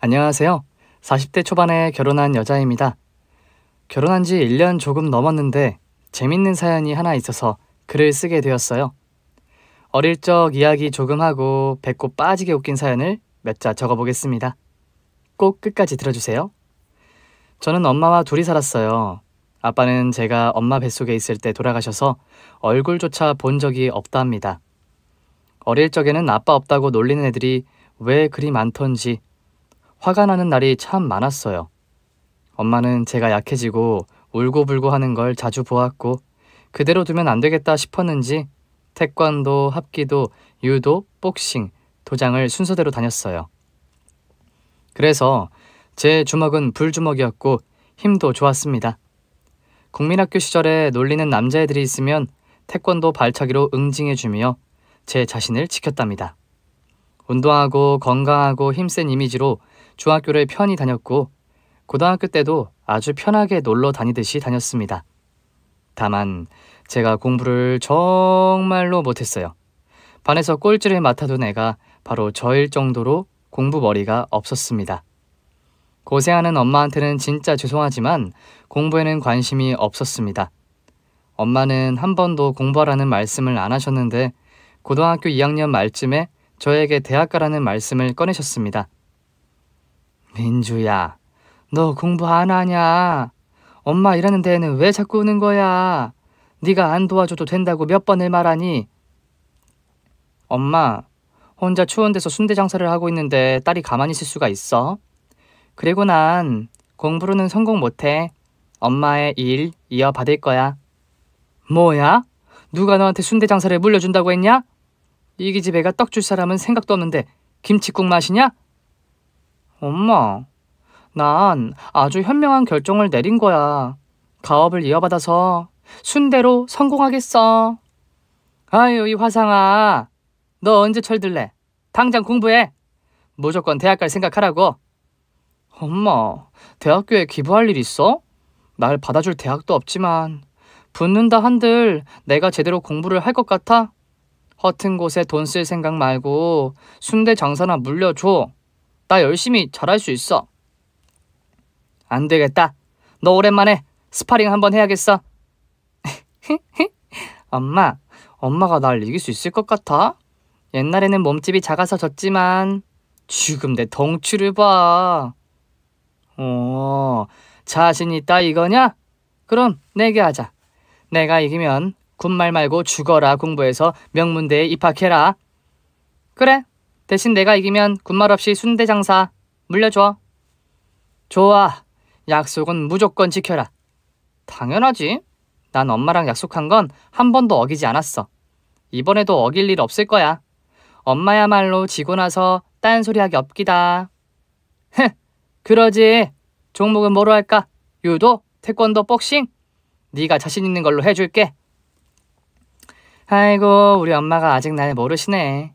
안녕하세요. 40대 초반에 결혼한 여자입니다. 결혼한 지 1년 조금 넘었는데 재밌는 사연이 하나 있어서 글을 쓰게 되었어요. 어릴 적 이야기 조금 하고 배꼽 빠지게 웃긴 사연을 몇 자 적어보겠습니다. 꼭 끝까지 들어주세요. 저는 엄마와 둘이 살았어요. 아빠는 제가 엄마 뱃속에 있을 때 돌아가셔서 얼굴조차 본 적이 없다 합니다. 어릴 적에는 아빠 없다고 놀리는 애들이 왜 그리 많던지 화가 나는 날이 참 많았어요. 엄마는 제가 약해지고 울고불고 하는 걸 자주 보았고 그대로 두면 안 되겠다 싶었는지 태권도, 합기도, 유도, 복싱, 도장을 순서대로 다녔어요. 그래서 제 주먹은 불주먹이었고 힘도 좋았습니다. 국민학교 시절에 놀리는 남자애들이 있으면 태권도 발차기로 응징해주며 제 자신을 지켰답니다. 운동하고 건강하고 힘센 이미지로 중학교를 편히 다녔고 고등학교 때도 아주 편하게 놀러 다니듯이 다녔습니다. 다만 제가 공부를 정말로 못했어요. 반에서 꼴찌를 맡아둔 애가 바로 저일 정도로 공부 머리가 없었습니다. 고생하는 엄마한테는 진짜 죄송하지만 공부에는 관심이 없었습니다. 엄마는 한 번도 공부하라는 말씀을 안 하셨는데 고등학교 2학년 말쯤에 저에게 대학 가라는 말씀을 꺼내셨습니다. 민주야, 너 공부 안 하냐? 엄마 일하는 데에는 왜 자꾸 오는 거야? 네가 안 도와줘도 된다고 몇 번을 말하니? 엄마, 혼자 추운 데서 순대 장사를 하고 있는데 딸이 가만히 있을 수가 있어? 그리고 난 공부로는 성공 못해. 엄마의 일 이어받을 거야. 뭐야? 누가 너한테 순대 장사를 물려준다고 했냐? 이 기집애가 떡 줄 사람은 생각도 없는데 김칫국 마시냐? 엄마, 난 아주 현명한 결정을 내린 거야. 가업을 이어받아서 순대로 성공하겠어. 아유, 이 화상아. 너 언제 철들래? 당장 공부해. 무조건 대학 갈 생각하라고. 엄마, 대학교에 기부할 일 있어? 날 받아줄 대학도 없지만 붙는다 한들 내가 제대로 공부를 할 것 같아? 허튼 곳에 돈 쓸 생각 말고 순대 장사나 물려줘. 나 열심히 잘할 수 있어. 안 되겠다. 너 오랜만에 스파링 한번 해야겠어. 엄마가 날 이길 수 있을 것 같아? 옛날에는 몸집이 작아서 졌지만 지금 내 덩치를 봐. 자신 있다 이거냐? 그럼 내게 하자. 내가 이기면 군말 말고 죽어라 공부해서 명문대에 입학해라. 그래, 대신 내가 이기면 군말 없이 순대 장사 물려줘. 좋아, 약속은 무조건 지켜라. 당연하지. 난 엄마랑 약속한 건 한 번도 어기지 않았어. 이번에도 어길 일 없을 거야. 엄마야말로 지고 나서 딴소리하기 없기다. 그러지. 종목은 뭐로 할까? 유도? 태권도? 복싱? 네가 자신 있는 걸로 해줄게. 아이고, 우리 엄마가 아직 날 모르시네.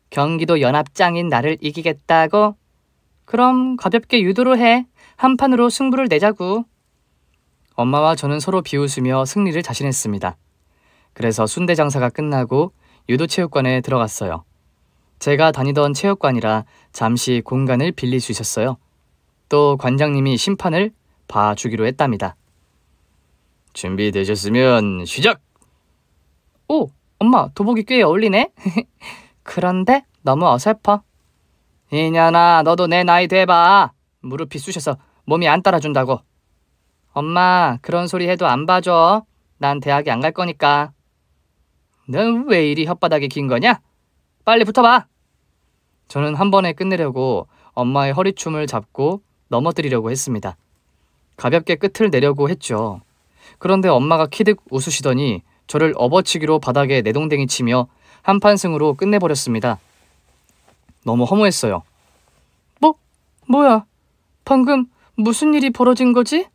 경기도 연합장인 나를 이기겠다고? 그럼 가볍게 유도로 해. 한 판으로 승부를 내자구. 엄마와 저는 서로 비웃으며 승리를 자신했습니다. 그래서 순대 장사가 끝나고 유도체육관에 들어갔어요. 제가 다니던 체육관이라 잠시 공간을 빌릴 수 있었어요. 또 관장님이 심판을 봐주기로 했답니다. 준비되셨으면 시작! 오, 엄마 도복이 꽤 어울리네? 그런데 너무 어설퍼. 이년아, 너도 내 나이 돼봐. 무릎이 쑤셔서 몸이 안 따라준다고. 엄마, 그런 소리 해도 안 봐줘. 난 대학에 안 갈 거니까. 넌 왜 이리 혓바닥이 긴 거냐? 빨리 붙어봐. 저는 한 번에 끝내려고 엄마의 허리춤을 잡고 넘어뜨리려고 했습니다. 가볍게 끝을 내려고 했죠. 그런데 엄마가 키득 웃으시더니 저를 업어치기로 바닥에 내동댕이 치며 한판승으로 끝내버렸습니다. 너무 허무했어요. 뭐야? 방금 무슨 일이 벌어진 거지?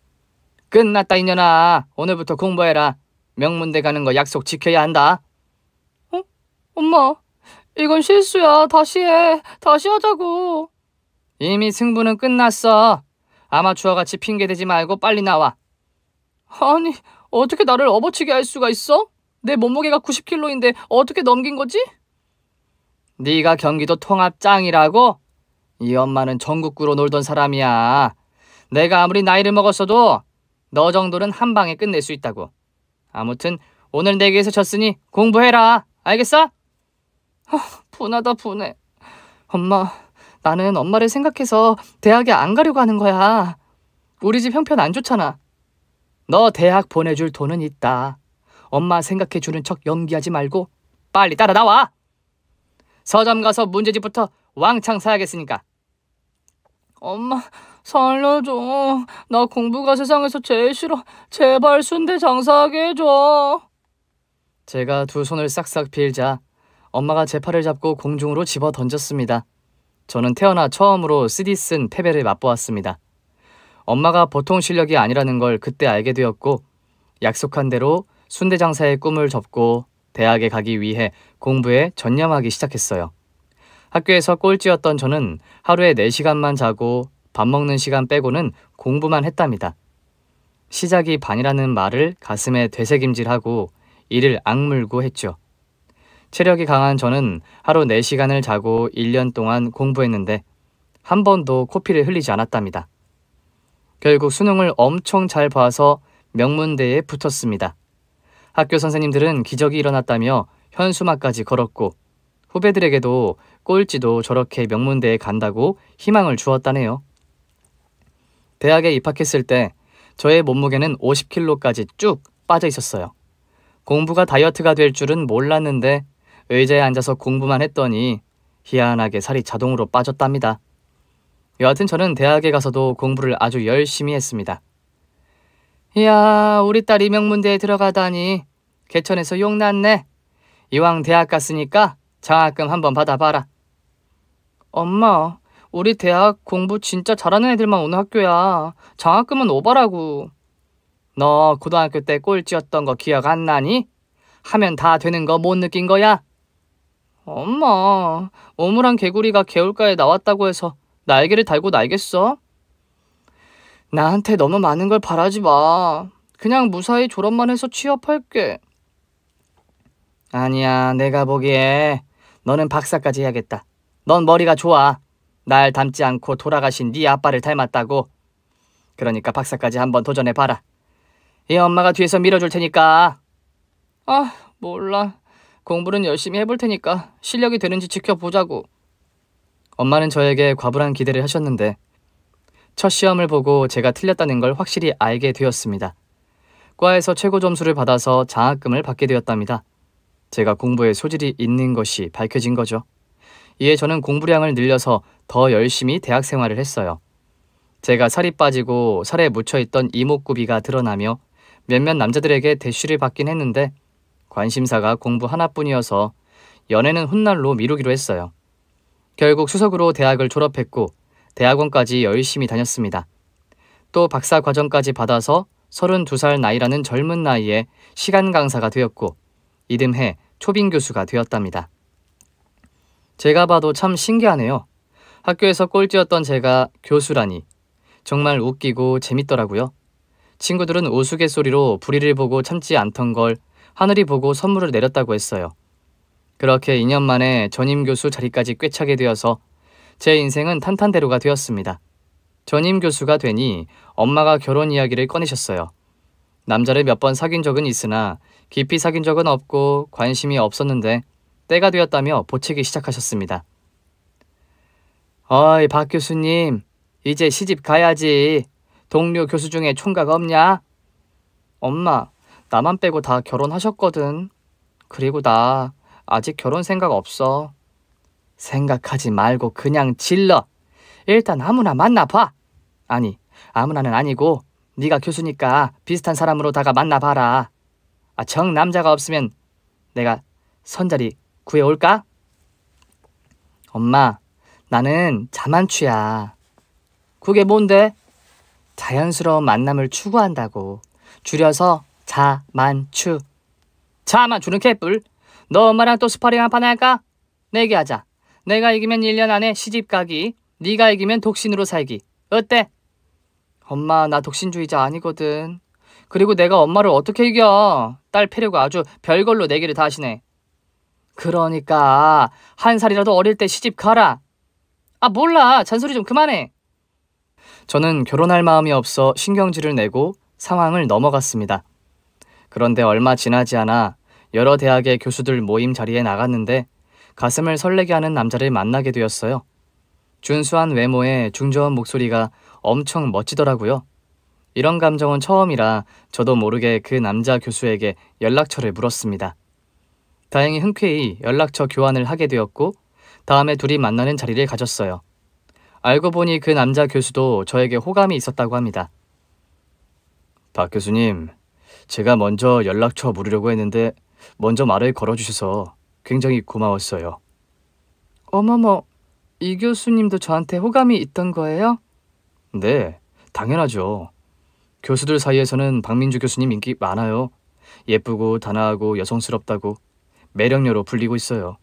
끝났다 이년아. 오늘부터 공부해라. 명문대 가는 거 약속 지켜야 한다. 엄마, 이건 실수야. 다시 해. 다시 하자고. 이미 승부는 끝났어. 아마추어같이 핑계대지 말고 빨리 나와. 아니, 어떻게 나를 업어치게 할 수가 있어? 내 몸무게가 90kg인데 어떻게 넘긴 거지? 네가 경기도 통합 짱이라고? 이 엄마는 전국구로 놀던 사람이야. 내가 아무리 나이를 먹었어도 너 정도는 한 방에 끝낼 수 있다고. 아무튼 오늘 내게에서 졌으니 공부해라. 알겠어? 분하다 분해. 엄마, 나는 엄마를 생각해서 대학에 안 가려고 하는 거야. 우리 집 형편 안 좋잖아. 너 대학 보내줄 돈은 있다. 엄마 생각해주는 척 연기하지 말고 빨리 따라 나와. 서점 가서 문제집부터 왕창 사야겠으니까. 엄마, 살려줘. 나 공부가 세상에서 제일 싫어. 제발 순대 장사하게 해줘. 제가 두 손을 싹싹 빌자 엄마가 제 팔을 잡고 공중으로 집어 던졌습니다. 저는 태어나 처음으로 쓰디 쓴 패배를 맛보았습니다. 엄마가 보통 실력이 아니라는 걸 그때 알게 되었고 약속한 대로 순대 장사의 꿈을 접고 대학에 가기 위해 공부에 전념하기 시작했어요. 학교에서 꼴찌였던 저는 하루에 4시간만 자고 밥 먹는 시간 빼고는 공부만 했답니다. 시작이 반이라는 말을 가슴에 되새김질하고 이를 악물고 했죠. 체력이 강한 저는 하루 4시간을 자고 1년 동안 공부했는데 한 번도 코피를 흘리지 않았답니다. 결국 수능을 엄청 잘 봐서 명문대에 붙었습니다. 학교 선생님들은 기적이 일어났다며 현수막까지 걸었고 후배들에게도 꼴찌도 저렇게 명문대에 간다고 희망을 주었다네요. 대학에 입학했을 때 저의 몸무게는 50kg까지 쭉 빠져 있었어요. 공부가 다이어트가 될 줄은 몰랐는데 의자에 앉아서 공부만 했더니 희한하게 살이 자동으로 빠졌답니다. 여하튼 저는 대학에 가서도 공부를 아주 열심히 했습니다. 이야, 우리 딸이 명문대에 들어가다니 개천에서 용났네. 이왕 대학 갔으니까 장학금 한번 받아봐라. 엄마, 우리 대학 공부 진짜 잘하는 애들만 오는 학교야. 장학금은 오바라고. 너 고등학교 때 꼴찌였던 거 기억 안 나니? 하면 다 되는 거 못 느낀 거야? 엄마, 오물한 개구리가 개울가에 나왔다고 해서 날개를 달고 날겠어? 나한테 너무 많은 걸 바라지 마. 그냥 무사히 졸업만 해서 취업할게. 아니야, 내가 보기에 너는 박사까지 해야겠다. 넌 머리가 좋아. 날 닮지 않고 돌아가신 네 아빠를 닮았다고. 그러니까 박사까지 한번 도전해봐라. 이 엄마가 뒤에서 밀어줄 테니까. 아, 몰라. 공부는 열심히 해볼 테니까 실력이 되는지 지켜보자고. 엄마는 저에게 과분한 기대를 하셨는데 첫 시험을 보고 제가 틀렸다는 걸 확실히 알게 되었습니다. 과에서 최고 점수를 받아서 장학금을 받게 되었답니다. 제가 공부에 소질이 있는 것이 밝혀진 거죠. 이에 저는 공부량을 늘려서 더 열심히 대학 생활을 했어요. 제가 살이 빠지고 살에 묻혀있던 이목구비가 드러나며 몇몇 남자들에게 대쉬를 받긴 했는데 관심사가 공부 하나뿐이어서 연애는 훗날로 미루기로 했어요. 결국 수석으로 대학을 졸업했고 대학원까지 열심히 다녔습니다. 또 박사 과정까지 받아서 32살 나이라는 젊은 나이에 시간 강사가 되었고 이듬해 초빙 교수가 되었답니다. 제가 봐도 참 신기하네요. 학교에서 꼴찌였던 제가 교수라니. 정말 웃기고 재밌더라고요. 친구들은 우스갯소리로 불의를 보고 참지 않던 걸 하늘이 보고 선물을 내렸다고 했어요. 그렇게 2년 만에 전임 교수 자리까지 꿰차게 되어서 제 인생은 탄탄대로가 되었습니다. 전임 교수가 되니 엄마가 결혼 이야기를 꺼내셨어요. 남자를 몇 번 사귄 적은 있으나 깊이 사귄 적은 없고 관심이 없었는데 때가 되었다며 보채기 시작하셨습니다. 어이, 박 교수님, 이제 시집 가야지. 동료 교수 중에 총각 없냐? 엄마, 나만 빼고 다 결혼하셨거든. 그리고 나 아직 결혼 생각 없어. 생각하지 말고 그냥 질러. 일단 아무나 만나봐. 아니, 아무나는 아니고 네가 교수니까 비슷한 사람으로다가 만나봐라. 정 남자가 없으면 내가 선자리 구해올까? 엄마, 나는 자만추야. 그게 뭔데? 자연스러운 만남을 추구한다고. 줄여서 자만추. 자만추는 개뿔. 너 엄마랑 또 스파링 한판 할까? 내기하자. 내가 이기면 1년 안에 시집 가기. 네가 이기면 독신으로 살기. 어때? 엄마, 나 독신주의자 아니거든. 그리고 내가 엄마를 어떻게 이겨? 딸 패려고 아주 별걸로 내기를 다 하시네. 그러니까 한 살이라도 어릴 때 시집 가라. 아, 몰라. 잔소리 좀 그만해. 저는 결혼할 마음이 없어 신경질을 내고 상황을 넘어갔습니다. 그런데 얼마 지나지 않아 여러 대학의 교수들 모임 자리에 나갔는데 가슴을 설레게 하는 남자를 만나게 되었어요. 준수한 외모에 중저음 목소리가 엄청 멋지더라고요. 이런 감정은 처음이라 저도 모르게 그 남자 교수에게 연락처를 물었습니다. 다행히 흔쾌히 연락처 교환을 하게 되었고 다음에 둘이 만나는 자리를 가졌어요. 알고 보니 그 남자 교수도 저에게 호감이 있었다고 합니다. 박 교수님, 제가 먼저 연락처 물으려고 했는데 먼저 말을 걸어주셔서 굉장히 고마웠어요. 어머머, 이 교수님도 저한테 호감이 있던 거예요? 네, 당연하죠. 교수들 사이에서는 박민주 교수님 인기 많아요. 예쁘고 단아하고 여성스럽다고 매력녀로 불리고 있어요.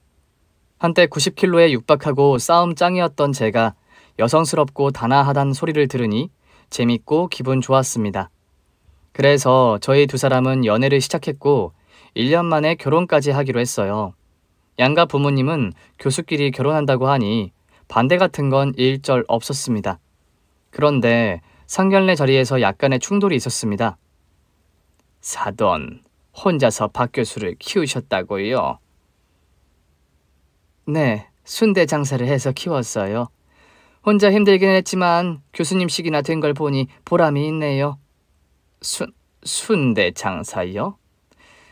한때 90kg에 육박하고 싸움 짱이었던 제가 여성스럽고 단아하단 소리를 들으니 재밌고 기분 좋았습니다. 그래서 저희 두 사람은 연애를 시작했고 1년 만에 결혼까지 하기로 했어요. 양가 부모님은 교수끼리 결혼한다고 하니 반대 같은 건 일절 없었습니다. 그런데 상견례 자리에서 약간의 충돌이 있었습니다. 사돈, 혼자서 박 교수를 키우셨다고요? 네, 순대 장사를 해서 키웠어요. 혼자 힘들긴 했지만 교수님식이나 된 걸 보니 보람이 있네요. 순대 장사요?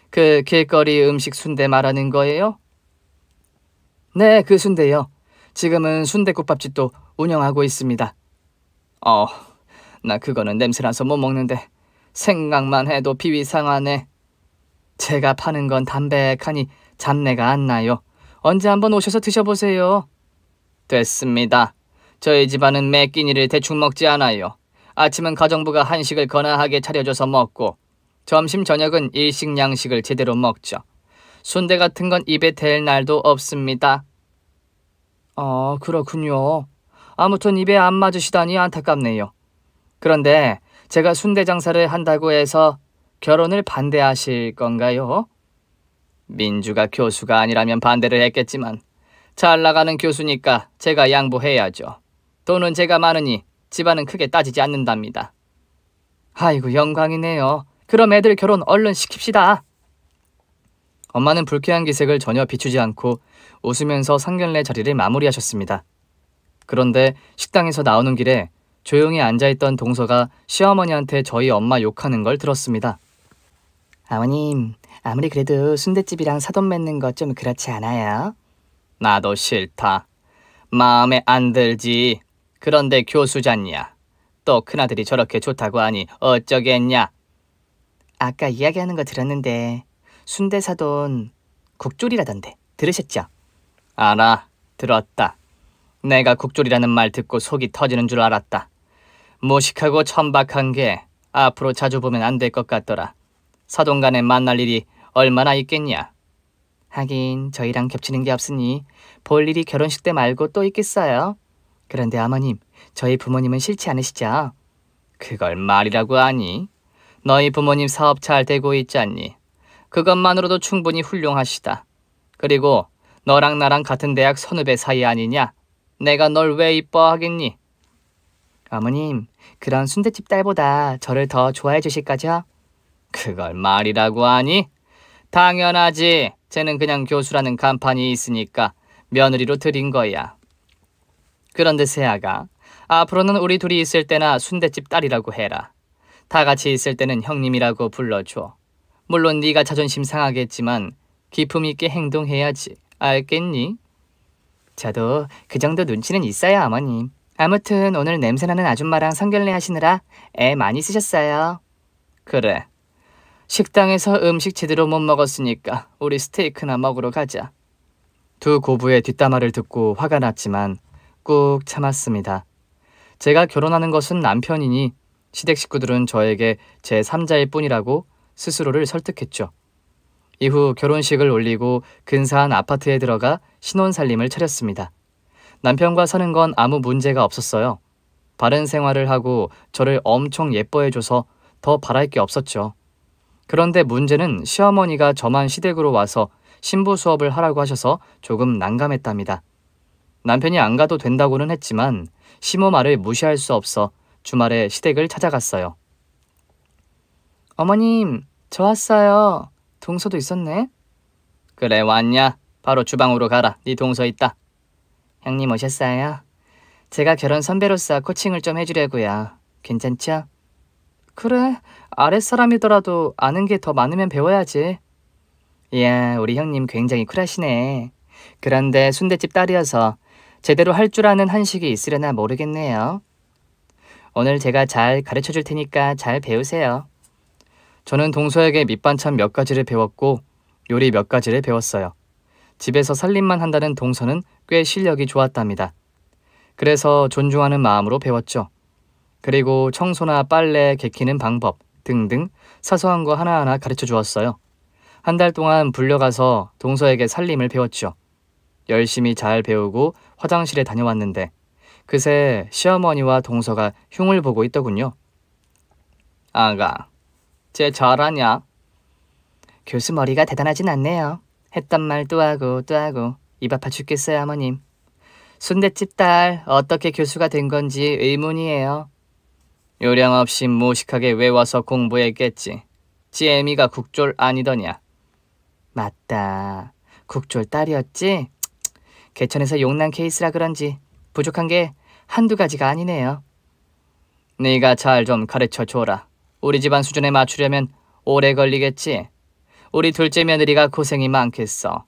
그 길거리 음식 순대 말하는 거예요? 네, 그 순대요. 지금은 순대국밥집도 운영하고 있습니다. 나 그거는 냄새나서 못 먹는데 생각만 해도 비위 상하네. 제가 파는 건 담백하니 잡내가 안 나요. 언제 한번 오셔서 드셔보세요. 됐습니다. 저희 집안은 매 끼니를 대충 먹지 않아요. 아침은 가정부가 한식을 거나하게 차려줘서 먹고 점심 저녁은 일식 양식을 제대로 먹죠. 순대 같은 건 입에 댈 날도 없습니다. 그렇군요. 아무튼 입에 안 맞으시다니 안타깝네요. 그런데 제가 순대 장사를 한다고 해서 결혼을 반대하실 건가요? 민주가 교수가 아니라면 반대를 했겠지만 잘 나가는 교수니까 제가 양보해야죠. 돈은 제가 많으니 집안은 크게 따지지 않는답니다. 아이고, 영광이네요. 그럼 애들 결혼 얼른 시킵시다. 엄마는 불쾌한 기색을 전혀 비추지 않고 웃으면서 상견례 자리를 마무리하셨습니다. 그런데 식당에서 나오는 길에 조용히 앉아있던 동서가 시어머니한테 저희 엄마 욕하는 걸 들었습니다. 아버님, 아무리 그래도 순댓집이랑 사돈 맺는 거 좀 그렇지 않아요? 나도 싫다. 마음에 안 들지. 그런데 교수잖냐. 또 큰아들이 저렇게 좋다고 하니 어쩌겠냐. 아까 이야기하는 거 들었는데 순대 사돈 국졸이라던데 들으셨죠? 알아, 들었다. 내가 국졸이라는 말 듣고 속이 터지는 줄 알았다. 무식하고 천박한 게 앞으로 자주 보면 안 될 것 같더라. 사돈 간에 만날 일이 얼마나 있겠냐. 하긴 저희랑 겹치는 게 없으니 볼 일이 결혼식 때 말고 또 있겠어요. 그런데 어머님, 저희 부모님은 싫지 않으시죠? 그걸 말이라고 하니? 너희 부모님 사업 잘 되고 있잖니. 그것만으로도 충분히 훌륭하시다. 그리고 너랑 나랑 같은 대학 선후배 사이 아니냐? 내가 널 왜 이뻐하겠니? 어머님, 그런 순댓집 딸보다 저를 더 좋아해 주실 거죠? 그걸 말이라고 하니? 당연하지. 쟤는 그냥 교수라는 간판이 있으니까 며느리로 들인 거야. 그런데 세아가 앞으로는 우리 둘이 있을 때나 순댓집 딸이라고 해라. 다 같이 있을 때는 형님이라고 불러줘. 물론 네가 자존심 상하겠지만 기품 있게 행동해야지. 알겠니? 저도 그 정도 눈치는 있어요, 어머님. 아무튼 오늘 냄새나는 아줌마랑 상견례 하시느라 애 많이 쓰셨어요. 그래. 식당에서 음식 제대로 못 먹었으니까 우리 스테이크나 먹으러 가자. 두 고부의 뒷담화를 듣고 화가 났지만 꾹 참았습니다. 제가 결혼하는 것은 남편이니 시댁 식구들은 저에게 제 3자일 뿐이라고 스스로를 설득했죠. 이후 결혼식을 올리고 근사한 아파트에 들어가 신혼살림을 차렸습니다. 남편과 사는 건 아무 문제가 없었어요. 바른 생활을 하고 저를 엄청 예뻐해줘서 더 바랄 게 없었죠. 그런데 문제는 시어머니가 저만 시댁으로 와서 신부 수업을 하라고 하셔서 조금 난감했답니다. 남편이 안 가도 된다고는 했지만 시모 말을 무시할 수 없어 주말에 시댁을 찾아갔어요. 어머님, 저 왔어요. 동서도 있었네. 그래, 왔냐? 바로 주방으로 가라. 네 동서 있다. 형님 오셨어요? 제가 결혼 선배로서 코칭을 좀 해주려고요. 괜찮죠? 그래, 아랫사람이더라도 아는 게 더 많으면 배워야지. 이야, 우리 형님 굉장히 쿨하시네. 그런데 순댓집 딸이어서 제대로 할 줄 아는 한식이 있으려나 모르겠네요. 오늘 제가 잘 가르쳐 줄 테니까 잘 배우세요. 저는 동서에게 밑반찬 몇 가지를 배웠고 요리 몇 가지를 배웠어요. 집에서 살림만 한다는 동서는 꽤 실력이 좋았답니다. 그래서 존중하는 마음으로 배웠죠. 그리고 청소나 빨래 개키는 방법 등등 사소한 거 하나하나 가르쳐 주었어요. 한 달 동안 불려가서 동서에게 살림을 배웠죠. 열심히 잘 배우고 화장실에 다녀왔는데 그새 시어머니와 동서가 흉을 보고 있더군요. 아가, 쟤 잘하냐? 교수 머리가 대단하진 않네요. 했던 말 또 하고 또 하고 입 아파 죽겠어요, 어머님. 순댓집 딸 어떻게 교수가 된 건지 의문이에요. 요령 없이 무식하게 외워서 공부했겠지. 지 애미가 국졸 아니더냐. 맞다. 국졸 딸이었지? 개천에서 용난 케이스라 그런지 부족한 게 한두 가지가 아니네요. 네가 잘 좀 가르쳐줘라. 우리 집안 수준에 맞추려면 오래 걸리겠지. 우리 둘째 며느리가 고생이 많겠어.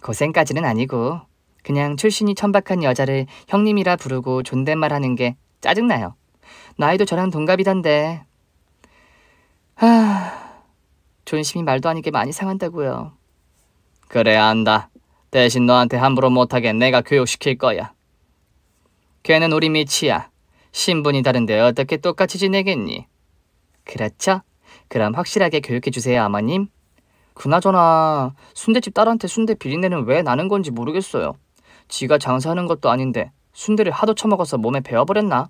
고생까지는 아니고 그냥 출신이 천박한 여자를 형님이라 부르고 존댓말하는 게 짜증나요. 나이도 저랑 동갑이던데. 존심이 말도 아니게 많이 상한다고요. 그래, 안다. 대신 너한테 함부로 못하게 내가 교육시킬 거야. 걔는 우리 미치야. 신분이 다른데 어떻게 똑같이 지내겠니? 그렇죠? 그럼 확실하게 교육해주세요, 어머님. 그나저나 순대집 딸한테 순대 비린내는 왜 나는 건지 모르겠어요. 지가 장사하는 것도 아닌데 순대를 하도 처먹어서 몸에 배어버렸나?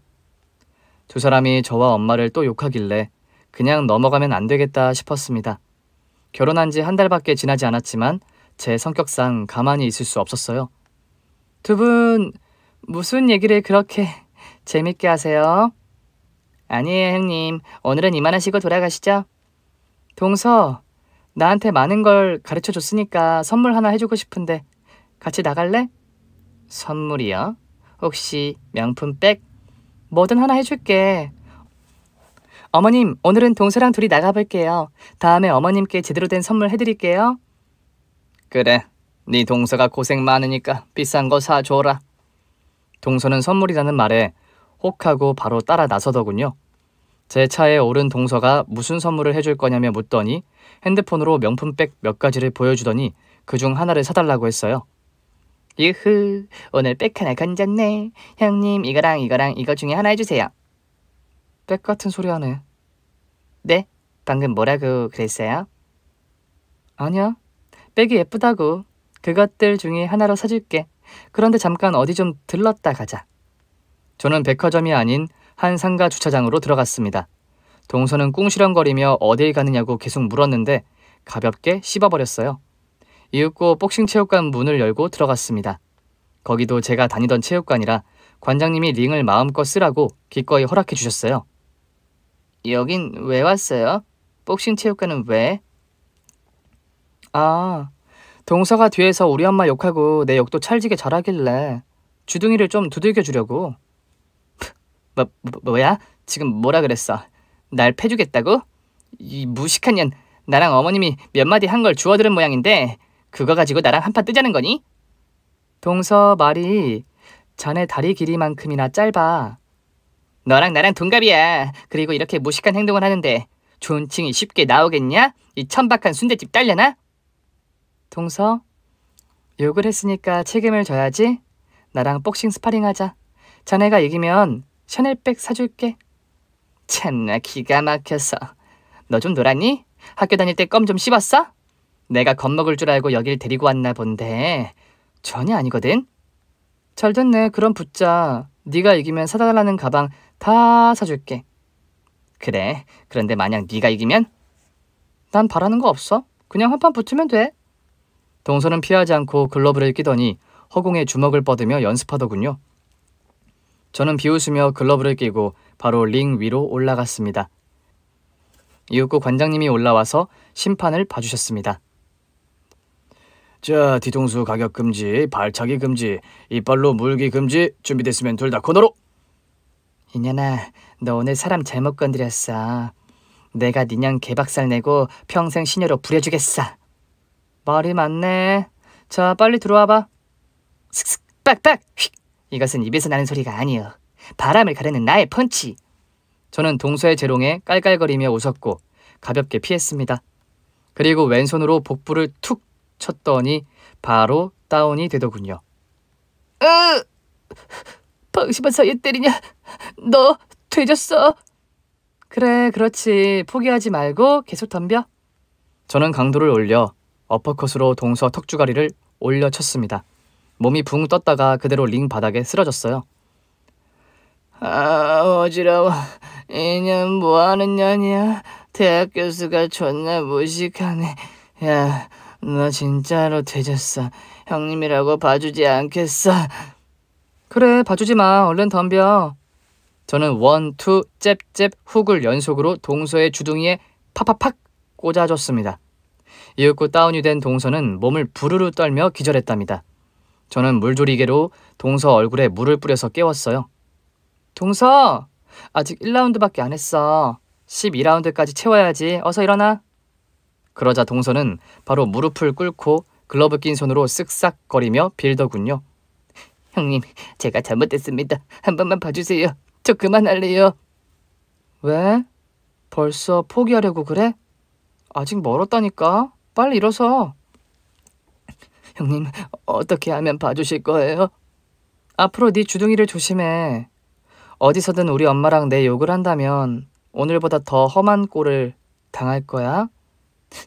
두 사람이 저와 엄마를 또 욕하길래 그냥 넘어가면 안 되겠다 싶었습니다. 결혼한 지 한 달밖에 지나지 않았지만 제 성격상 가만히 있을 수 없었어요. 두 분 무슨 얘기를 그렇게 재밌게 하세요? 아니에요, 형님. 오늘은 이만하시고 돌아가시죠. 동서, 나한테 많은 걸 가르쳐줬으니까 선물 하나 해주고 싶은데 같이 나갈래? 선물이요? 혹시 명품백? 뭐든 하나 해줄게. 어머님, 오늘은 동서랑 둘이 나가볼게요. 다음에 어머님께 제대로 된 선물 해드릴게요. 그래, 네 동서가 고생 많으니까 비싼 거 사줘라. 동서는 선물이라는 말에 혹하고 바로 따라 나서더군요. 제 차에 오른 동서가 무슨 선물을 해줄 거냐며 묻더니 핸드폰으로 명품백 몇 가지를 보여주더니 그중 하나를 사달라고 했어요. 유후, 오늘 백 하나 건졌네. 형님, 이거랑 이거랑 이거 중에 하나 해주세요. 백 같은 소리 하네. 네? 방금 뭐라고 그랬어요? 아니야, 백이 예쁘다고. 그것들 중에 하나로 사줄게. 그런데 잠깐 어디 좀 들렀다 가자. 저는 백화점이 아닌 한 상가 주차장으로 들어갔습니다. 동서는 꿍시렁거리며 어딜 가느냐고 계속 물었는데 가볍게 씹어버렸어요. 이윽고 복싱 체육관 문을 열고 들어갔습니다. 거기도 제가 다니던 체육관이라 관장님이 링을 마음껏 쓰라고 기꺼이 허락해 주셨어요. 여긴 왜 왔어요? 복싱 체육관은 왜? 아, 동서가 뒤에서 우리 엄마 욕하고 내 욕도 찰지게 잘하길래 주둥이를 좀 두들겨 주려고. 뭐야? 지금 뭐라 그랬어? 날 패주겠다고? 이 무식한 년, 나랑 어머님이 몇 마디 한 걸 주워 들은 모양인데 그거 가지고 나랑 한판 뜨자는 거니? 동서 말이 자네 다리 길이만큼이나 짧아. 너랑 나랑 동갑이야. 그리고 이렇게 무식한 행동을 하는데 존칭이 쉽게 나오겠냐? 이 천박한 순대집 딸려나? 동서, 욕을 했으니까 책임을 져야지. 나랑 복싱 스파링하자. 자네가 이기면 샤넬백 사줄게. 참나 기가 막혀서. 너 좀 놀았니? 학교 다닐 때 껌 좀 씹었어? 내가 겁먹을 줄 알고 여길 데리고 왔나 본데 전혀 아니거든. 잘 됐네. 그럼 붙자. 네가 이기면 사다 달라는 가방 다 사줄게. 그래. 그런데 만약 네가 이기면? 난 바라는 거 없어. 그냥 한판 붙으면 돼. 동서는 피하지 않고 글러브를 끼더니 허공에 주먹을 뻗으며 연습하더군요. 저는 비웃으며 글러브를 끼고 바로 링 위로 올라갔습니다. 이윽고 관장님이 올라와서 심판을 봐주셨습니다. 자, 뒤통수 가격 금지, 발차기 금지, 이빨로 물기 금지, 준비됐으면 둘 다 코너로! 이년아, 너 오늘 사람 잘못 건드렸어. 내가 니년 개박살 내고 평생 시녀로 부려주겠어. 말이 많네. 자, 빨리 들어와봐. 슥슥 빡빡 휙. 이것은 입에서 나는 소리가 아니여. 바람을 가르는 나의 펀치. 저는 동서의 재롱에 깔깔거리며 웃었고 가볍게 피했습니다. 그리고 왼손으로 복부를 툭 쳤더니 바로 다운이 되더군요. 방심한 사이에 때리냐? 너 되졌어. 그래, 그렇지. 포기하지 말고 계속 덤벼. 저는 강도를 올려 어퍼컷으로 동서 턱주가리를 올려쳤습니다. 몸이 붕 떴다가 그대로 링 바닥에 쓰러졌어요. 아, 어지러워. 이년 뭐하는 년이야? 대학 교수가 존나 무식하네. 야, 너 진짜로 되졌어. 형님이라고 봐주지 않겠어? 그래, 봐주지 마. 얼른 덤벼. 저는 원, 투, 잽잽 훅을 연속으로 동서의 주둥이에 팍팍팍 꽂아줬습니다. 이윽고 다운이 된 동서는 몸을 부르르 떨며 기절했답니다. 저는 물조리개로 동서 얼굴에 물을 뿌려서 깨웠어요. 동서! 아직 1라운드밖에 안 했어. 12라운드까지 채워야지. 어서 일어나. 그러자 동서는 바로 무릎을 꿇고 글러브 낀 손으로 쓱싹거리며 빌더군요. 형님, 제가 잘못했습니다. 한 번만 봐주세요. 저 그만할래요. 왜? 벌써 포기하려고 그래? 아직 멀었다니까. 빨리 일어서. 형님, 어떻게 하면 봐주실 거예요? 앞으로 네 주둥이를 조심해. 어디서든 우리 엄마랑 내 욕을 한다면 오늘보다 더 험한 꼴을 당할 거야.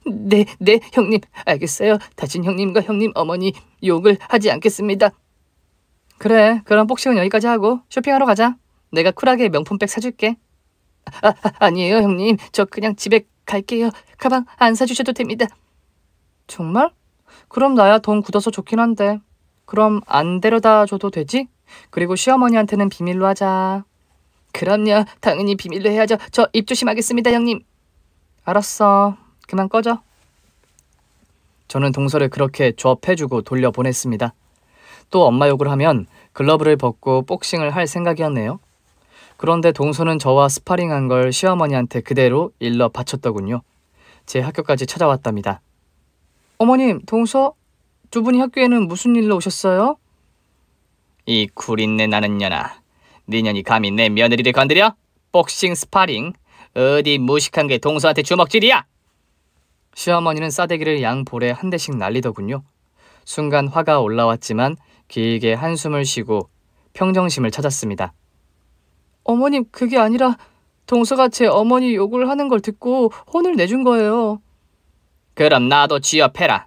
네, 형님. 알겠어요. 다신 형님과 형님 어머니 욕을 하지 않겠습니다. 그래, 그럼 복싱은 여기까지 하고 쇼핑하러 가자. 내가 쿨하게 명품백 사줄게. 아니에요, 형님. 저 그냥 집에 갈게요. 가방 안 사주셔도 됩니다. 정말? 그럼 나야 돈 굳어서 좋긴 한데. 그럼 안 데려다 줘도 되지? 그리고 시어머니한테는 비밀로 하자. 그럼요. 당연히 비밀로 해야죠. 저 입 조심하겠습니다, 형님. 알았어. 그만 꺼져. 저는 동서를 그렇게 조업해주고 돌려보냈습니다. 또 엄마 욕을 하면 글러브를 벗고 복싱을 할 생각이었네요. 그런데 동서는 저와 스파링한 걸 시어머니한테 그대로 일러 바쳤더군요. 제 학교까지 찾아왔답니다. 어머님, 동서? 두 분이 학교에는 무슨 일로 오셨어요? 이 구린내 나는 년아. 네 년이 감히 내 며느리를 건드려? 복싱 스파링? 어디 무식한 게 동서한테 주먹질이야? 시어머니는 싸대기를 양 볼에 한 대씩 날리더군요. 순간 화가 올라왔지만 길게 한숨을 쉬고 평정심을 찾았습니다. 어머님, 그게 아니라 동서가 제 어머니 욕을 하는 걸 듣고 혼을 내준 거예요. 그럼 나도 취업해라.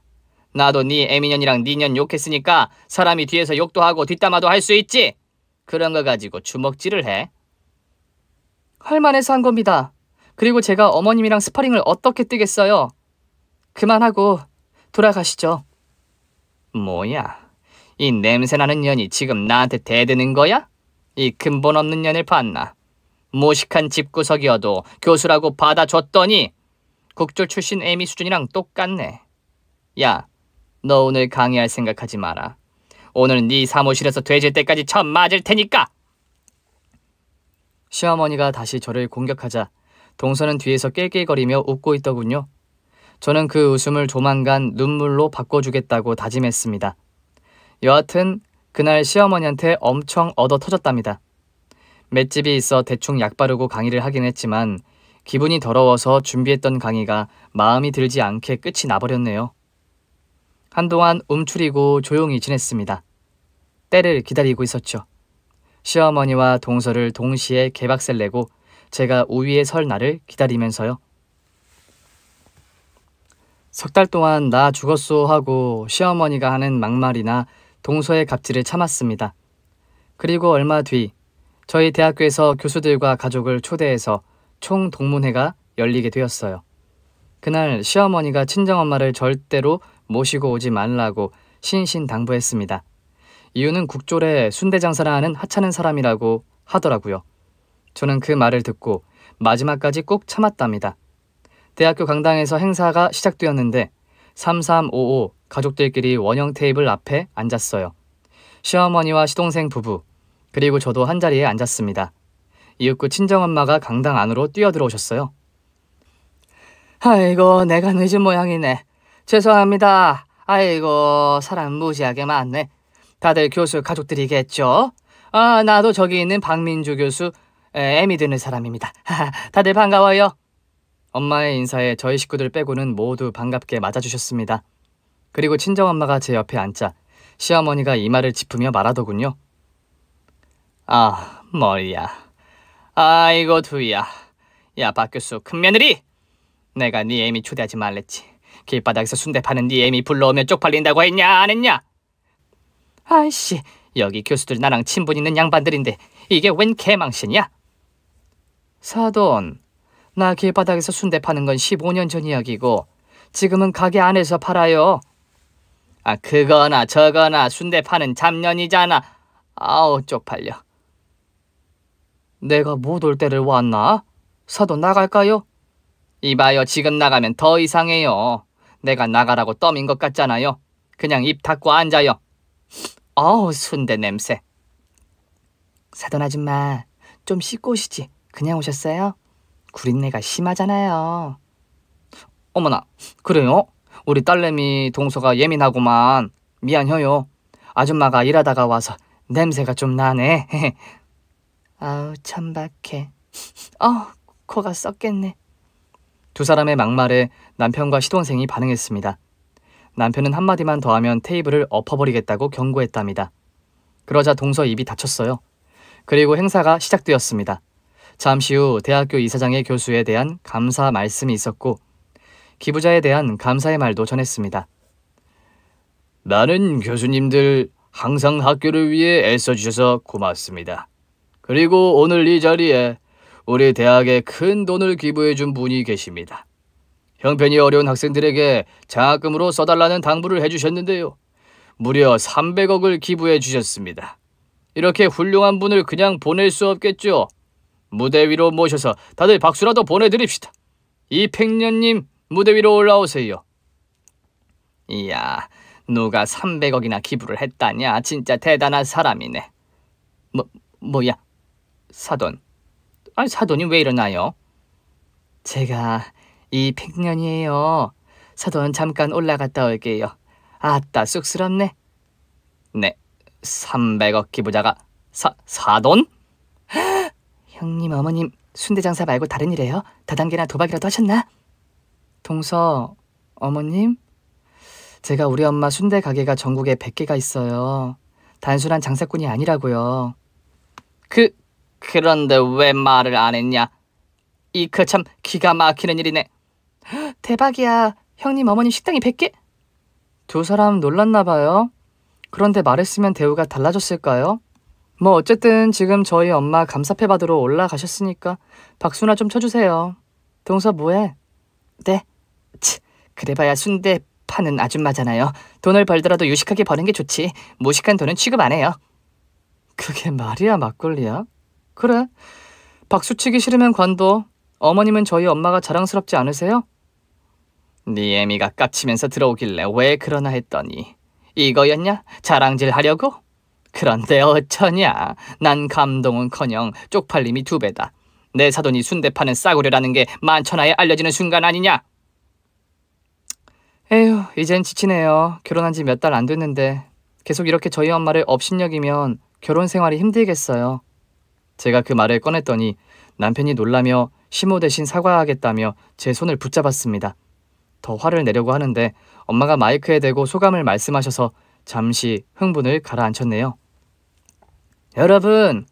나도 네 애미년이랑 네 년 욕했으니까 사람이 뒤에서 욕도 하고 뒷담화도 할 수 있지. 그런 거 가지고 주먹질을 해. 할 만해서 한 겁니다. 그리고 제가 어머님이랑 스파링을 어떻게 뜨겠어요. 그만하고 돌아가시죠. 뭐야? 이 냄새나는 년이 지금 나한테 대드는 거야? 이 근본 없는 년을 봤나? 무식한 집구석이어도 교수라고 받아줬더니 국졸 출신 애미 수준이랑 똑같네. 야, 너 오늘 강의할 생각하지 마라. 오늘 네 사무실에서 돼질 때까지 쳐 맞을 테니까. 시어머니가 다시 저를 공격하자 동서는 뒤에서 낄낄거리며 웃고 있더군요. 저는 그 웃음을 조만간 눈물로 바꿔주겠다고 다짐했습니다. 여하튼 그날 시어머니한테 엄청 얻어 터졌답니다. 맷집이 있어 대충 약 바르고 강의를 하긴 했지만 기분이 더러워서 준비했던 강의가 마음이 들지 않게 끝이 나버렸네요. 한동안 움츠리고 조용히 지냈습니다. 때를 기다리고 있었죠. 시어머니와 동서를 동시에 개박살 내고 제가 우위에 설 날을 기다리면서요. 석 달 동안 나 죽었소 하고 시어머니가 하는 막말이나 동서의 갑질을 참았습니다. 그리고 얼마 뒤 저희 대학교에서 교수들과 가족을 초대해서 총동문회가 열리게 되었어요. 그날 시어머니가 친정엄마를 절대로 모시고 오지 말라고 신신당부했습니다. 이유는 국졸에 순대 장사를 하는 하찮은 사람이라고 하더라고요. 저는 그 말을 듣고 마지막까지 꾹 참았답니다. 대학교 강당에서 행사가 시작되었는데 3355 가족들끼리 원형 테이블 앞에 앉았어요. 시어머니와 시동생 부부, 그리고 저도 한자리에 앉았습니다. 이윽고 친정엄마가 강당 안으로 뛰어들어오셨어요. 아이고, 내가 늦은 모양이네. 죄송합니다. 아이고, 사람 무지하게 많네. 다들 교수 가족들이겠죠? 아, 나도 저기 있는 박민주 교수 애미 드는 사람입니다. 다들 반가워요. 엄마의 인사에 저희 식구들 빼고는 모두 반갑게 맞아주셨습니다. 그리고 친정엄마가 제 옆에 앉자 시어머니가 이마를 짚으며 말하더군요. 아, 머리야. 아이고, 두야. 야, 박 교수 큰며느리. 내가 네 애미 초대하지 말랬지. 길바닥에서 순대 파는 네 애미 불러오면 쪽팔린다고 했냐 안 했냐? 아이씨, 여기 교수들 나랑 친분 있는 양반들인데 이게 웬 개망신이야? 사돈, 나 길바닥에서 순대 파는 건 15년 전 이야기고 지금은 가게 안에서 팔아요. 아, 그거나 저거나 순대 파는 잡년이잖아. 아우, 쪽팔려. 내가 못 올 때를 왔나? 사돈 나갈까요? 이봐요, 지금 나가면 더 이상해요. 내가 나가라고 떠민 것 같잖아요. 그냥 입 닫고 앉아요. 어우, 순대 냄새. 사돈 아줌마, 좀 씻고 오시지. 그냥 오셨어요? 구린내가 심하잖아요. 어머나, 그래요? 우리 딸내미 동서가 예민하구만. 미안해요. 아줌마가 일하다가 와서 냄새가 좀 나네. 아우, 천박해. 코가 썩겠네. 두 사람의 막말에 남편과 시동생이 반응했습니다. 남편은 한마디만 더 하면 테이블을 엎어버리겠다고 경고했답니다. 그러자 동서 입이 닫혔어요. 그리고 행사가 시작되었습니다. 잠시 후 대학교 이사장의 교수에 대한 감사 말씀이 있었고 기부자에 대한 감사의 말도 전했습니다. 많은 교수님들 항상 학교를 위해 애써주셔서 고맙습니다. 그리고 오늘 이 자리에 우리 대학에 큰 돈을 기부해준 분이 계십니다. 형편이 어려운 학생들에게 장학금으로 써달라는 당부를 해주셨는데요. 무려 300억을 기부해 주셨습니다. 이렇게 훌륭한 분을 그냥 보낼 수 없겠죠. 무대 위로 모셔서 다들 박수라도 보내드립시다. 이팽년님, 무대 위로 올라오세요. 이야, 누가 300억이나 기부를 했다냐. 진짜 대단한 사람이네. 뭐야? 사돈. 아니, 사돈이 왜 이러나요? 제가 이팽년이에요. 사돈 잠깐 올라갔다 올게요. 아따, 쑥스럽네. 네, 300억 기부자가 사돈? 형님, 어머님 순대 장사 말고 다른 일해요? 다단계나 도박이라도 하셨나? 동서, 어머님? 제가 우리 엄마 순대 가게가 전국에 100개가 있어요. 단순한 장사꾼이 아니라고요. 그런데 왜 말을 안 했냐? 이거 참 기가 막히는 일이네. 대박이야. 형님, 어머님 식당이 100개? 두 사람 놀랐나 봐요. 그런데 말했으면 대우가 달라졌을까요? 뭐 어쨌든 지금 저희 엄마 감사패 받으러 올라가셨으니까 박수나 좀 쳐주세요. 동서 뭐해? 네. 그래봐야 순대 파는 아줌마잖아요. 돈을 벌더라도 유식하게 버는 게 좋지. 무식한 돈은 취급 안 해요. 그게 말이야, 막걸리야? 그래. 박수치기 싫으면 관둬. 어머님은 저희 엄마가 자랑스럽지 않으세요? 네 애미가 깝치면서 들어오길래 왜 그러나 했더니 이거였냐? 자랑질 하려고? 그런데 어쩌냐? 난 감동은커녕 쪽팔림이 2배다. 내 사돈이 순대 파는 싸구려라는 게 만천하에 알려지는 순간 아니냐? 에휴, 이젠 지치네요. 결혼한 지 몇 달 안 됐는데 계속 이렇게 저희 엄마를 업신여기면 결혼 생활이 힘들겠어요. 제가 그 말을 꺼냈더니 남편이 놀라며 시모 대신 사과하겠다며 제 손을 붙잡았습니다. 더 화를 내려고 하는데 엄마가 마이크에 대고 소감을 말씀하셔서 잠시 흥분을 가라앉혔네요. 여러분,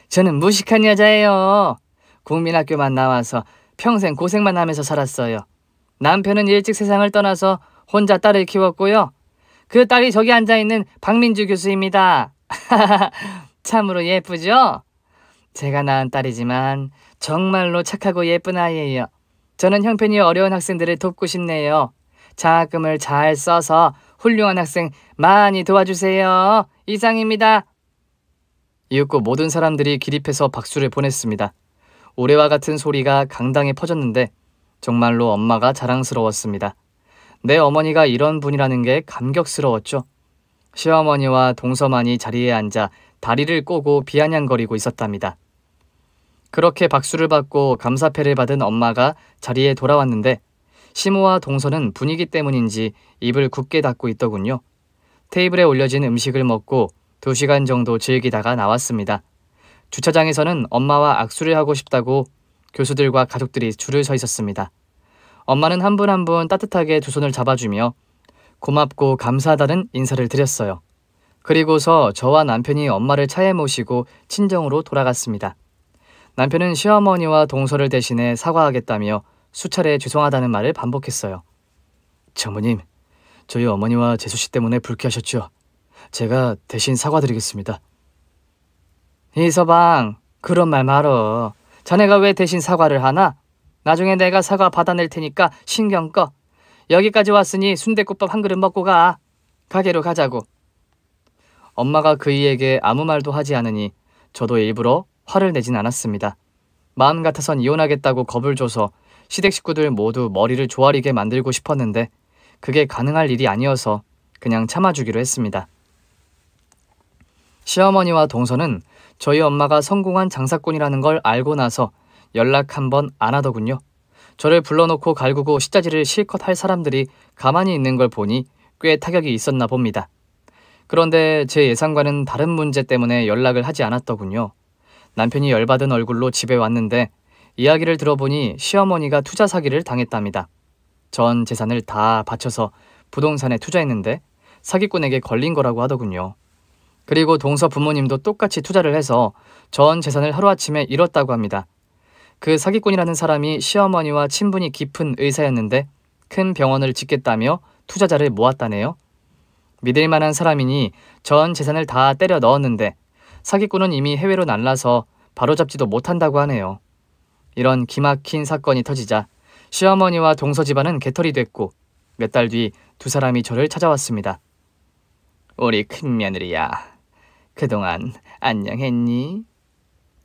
저는 무식한 여자예요. 국민학교만 나와서 평생 고생만 하면서 살았어요. 남편은 일찍 세상을 떠나서 혼자 딸을 키웠고요. 그 딸이 저기 앉아있는 박민주 교수입니다. 참으로 예쁘죠? 제가 낳은 딸이지만 정말로 착하고 예쁜 아이예요. 저는 형편이 어려운 학생들을 돕고 싶네요. 장학금을 잘 써서 훌륭한 학생 많이 도와주세요. 이상입니다. 이윽고 모든 사람들이 기립해서 박수를 보냈습니다. 올해와 같은 소리가 강당에 퍼졌는데 정말로 엄마가 자랑스러웠습니다. 내 어머니가 이런 분이라는 게 감격스러웠죠. 시어머니와 동서만이 자리에 앉아 다리를 꼬고 비아냥거리고 있었답니다. 그렇게 박수를 받고 감사패를 받은 엄마가 자리에 돌아왔는데 시모와 동서는 분위기 때문인지 입을 굳게 닫고 있더군요. 테이블에 올려진 음식을 먹고 2시간 정도 즐기다가 나왔습니다. 주차장에서는 엄마와 악수를 하고 싶다고 교수들과 가족들이 줄을 서 있었습니다. 엄마는 한 분 한 분 따뜻하게 두 손을 잡아주며 고맙고 감사하다는 인사를 드렸어요. 그리고서 저와 남편이 엄마를 차에 모시고 친정으로 돌아갔습니다. 남편은 시어머니와 동서를 대신해 사과하겠다며 수차례 죄송하다는 말을 반복했어요. 장모님, 저희 어머니와 재수씨 때문에 불쾌하셨죠? 제가 대신 사과드리겠습니다. 이서방, 그런 말 말어. 자네가 왜 대신 사과를 하나? 나중에 내가 사과 받아낼 테니까 신경 꺼. 여기까지 왔으니 순댓국밥 한 그릇 먹고 가. 가게로 가자고. 엄마가 그이에게 아무 말도 하지 않으니 저도 일부러 화를 내진 않았습니다. 마음 같아선 이혼하겠다고 겁을 줘서 시댁 식구들 모두 머리를 조아리게 만들고 싶었는데 그게 가능할 일이 아니어서 그냥 참아주기로 했습니다. 시어머니와 동서는 저희 엄마가 성공한 장사꾼이라는 걸 알고 나서 연락 한번 안 하더군요. 저를 불러놓고 갈구고 시자지를 실컷 할 사람들이 가만히 있는 걸 보니 꽤 타격이 있었나 봅니다. 그런데 제 예상과는 다른 문제 때문에 연락을 하지 않았더군요. 남편이 열받은 얼굴로 집에 왔는데 이야기를 들어보니 시어머니가 투자 사기를 당했답니다. 전 재산을 다 바쳐서 부동산에 투자했는데 사기꾼에게 걸린 거라고 하더군요. 그리고 동서 부모님도 똑같이 투자를 해서 전 재산을 하루아침에 잃었다고 합니다. 그 사기꾼이라는 사람이 시어머니와 친분이 깊은 의사였는데 큰 병원을 짓겠다며 투자자를 모았다네요. 믿을 만한 사람이니 전 재산을 다 때려 넣었는데 사기꾼은 이미 해외로 날라서 바로잡지도 못한다고 하네요. 이런 기막힌 사건이 터지자 시어머니와 동서 집안은 개털이 됐고 몇 달 뒤 두 사람이 저를 찾아왔습니다. 우리 큰며느리야, 그동안 안녕했니?